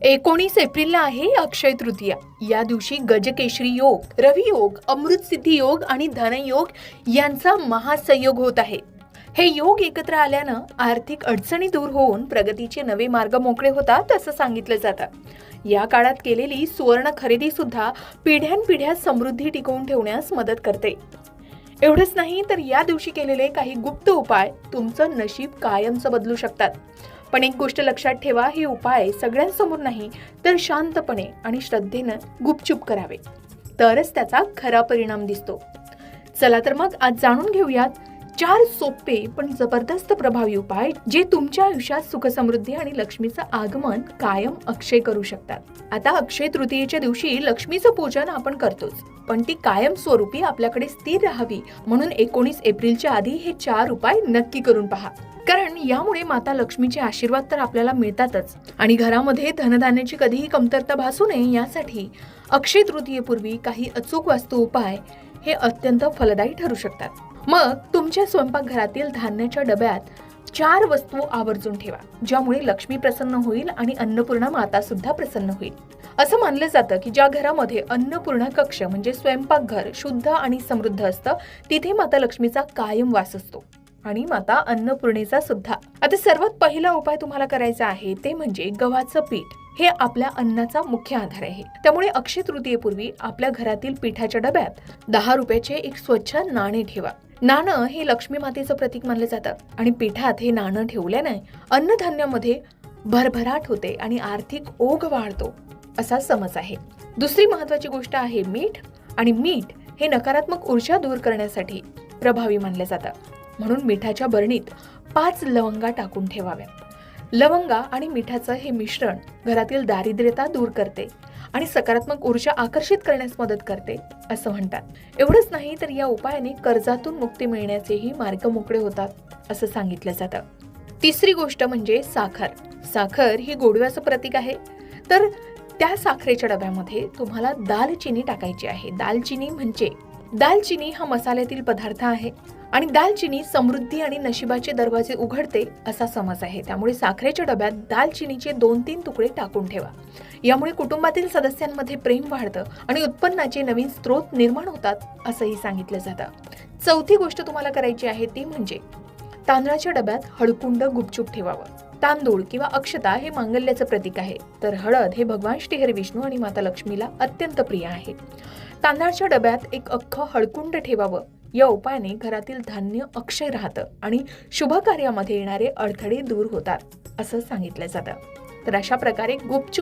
19 एप्रिलला आहे अक्षय तृतीया। या दिवशी गजकेशरी योग, रवी योग, अमृत सिद्धी योग आणि धनयोग यांचा महासंयोग होत आहे। हे योग एकत्र आल्यानं आर्थिक अडचणी दूर होऊन प्रगतीचे नवे मार्ग मोकळे होतात असं सांगितलं जातं। या काळात केलेली सुवर्ण खरेदी सुद्धा पिढ्यानपिढ्या समृद्धी टिकवून ठेवण्यास मदत करते। एवढंच नाही तर या दिवशी केलेले काही गुप्त उपाय तुमचं नशीब कायमचं बदलू शकतात। पण एक गोष्ट लक्षात ठेवा, हे उपाय सगळ्यांसमोर नाही तर शांतपणे आणि श्रद्धेनं गुपचूप करावे, तरच त्याचा खरा परिणाम दिसतो। चला तर मग आज जाणून घेऊयात 4 सोपे पण जबरदस्त प्रभावी उपाय जे तुमच्या आयुष्यात सुख समृद्धी आणि लक्ष्मीचं आगमन कायम अक्षय करू शकतात। आता अक्षय तृतीयेच्या दिवशी लक्ष्मीचं पूजन आपण करतोच, पण ती कायम स्वरूपी आपल्याकडे स्थिर राहावी म्हणून 19 एप्रिलच्या आधी हे 4 उपाय नक्की करून पहा। कारण यामुळे माता लक्ष्मीचे आशीर्वाद तर आपल्याला मिळतातच आणि घरामध्ये धनधान्याची कधीही कमतरता भासू नये यासाठी अक्षय तृतीयेपूर्वी काही अचूक वास्तू उपाय हे अत्यंत फलदायी ठरू शकतात। मग तुमच्या स्वयंपाकघरातील धान्याच्या डब्यात 4 वस्तू आवर्जून ठेवा, ज्यामुळे लक्ष्मी प्रसन्न होईल आणि अन्नपूर्णा माता सुद्धा प्रसन्न होईल। असं मानलं जातं की ज्या घरामध्ये अन्नपूर्णा कक्ष म्हणजे स्वयंपाकघर शुद्ध आणि समृद्ध असतं, तिथे माता लक्ष्मीचा कायम वास असतो आणि माता अन्नपूर्णेचा सुद्धा। आता सर्वात पहिला उपाय तुम्हाला करायचा आहे ते म्हणजे गव्हाचं पीठ। हे आपल्या अन्नाचा मुख्य आधार आहे, त्यामुळे अक्षय तृतीयेपूर्वी आपल्या घरातील पिठाच्या डब्यात 10 रुपयाचे एक स्वच्छ नाणे ठेवा। नाणं हे लक्ष्मी मातेचं प्रतीक मानलं जातं आणि पिठात हे नाणं ठेवल्याने अन्नधान्यामध्ये भरभराट होते आणि आर्थिक ओघ वाढतो असा समज आहे। दुसरी महत्त्वाची गोष्ट आहे मीठ, आणि मीठ हे नकारात्मक ऊर्जा दूर करण्यासाठी प्रभावी मानलं जातं, म्हणून मिठाच्या बरणीत 5 लवंगा टाकून ठेवाव्या। लवंगा आणि मिठाचं हे मिश्रण घरातील दारिद्र्यता दूर करते आणि सकारात्मक ऊर्जा आकर्षित करण्यास मदत करते असं म्हणतात। एवढंच नाही तर या उपायाने कर्जातून मुक्ती मिळण्याचेही मार्ग मोकळे होतात असं सांगितलं जातं। तिसरी गोष्ट म्हणजे साखर। साखर ही गोडव्याचं प्रतीक आहे, तर त्या साखरेच्या डब्यामध्ये तुम्हाला दालचिनी टाकायची आहे। दालचिनी हा मसाल्यातील पदार्थ आहे आणि दालचिनी समृद्धी आणि नशिबाचे दरवाजे उघडते असा समज आहे, त्यामुळे साखरेच्या डब्यात दालचिनीचे 2-3 तुकडे टाकून ठेवा। यामुळे कुटुंबातील सदस्यांमध्ये प्रेम वाढतं आणि उत्पन्नाचे नवीन स्रोत निर्माण होतात असंही सांगितलं जातं। चौथी गोष्ट तुम्हाला करायची आहे ती म्हणजे तांदळाच्या डब्यात हळकुंड गुपचूप ठेवावं। तांदूळ किंवा अक्षता हे मांगल्याचं प्रतीक आहे, तर हळद हे भगवान श्रीहरी विष्णू आणि माता लक्ष्मीला अत्यंत प्रिय आहे। तांदळाच्या डब्यात एक अख्खं हळकुंड ठेवावं। या उपायाने घरातील धान्य अक्षय राहतं आणि शुभ कार्यामध्ये येणारे अडथळे दूर होतात असं सांगितलं जातं। तर अशा प्रकारे गुपचूप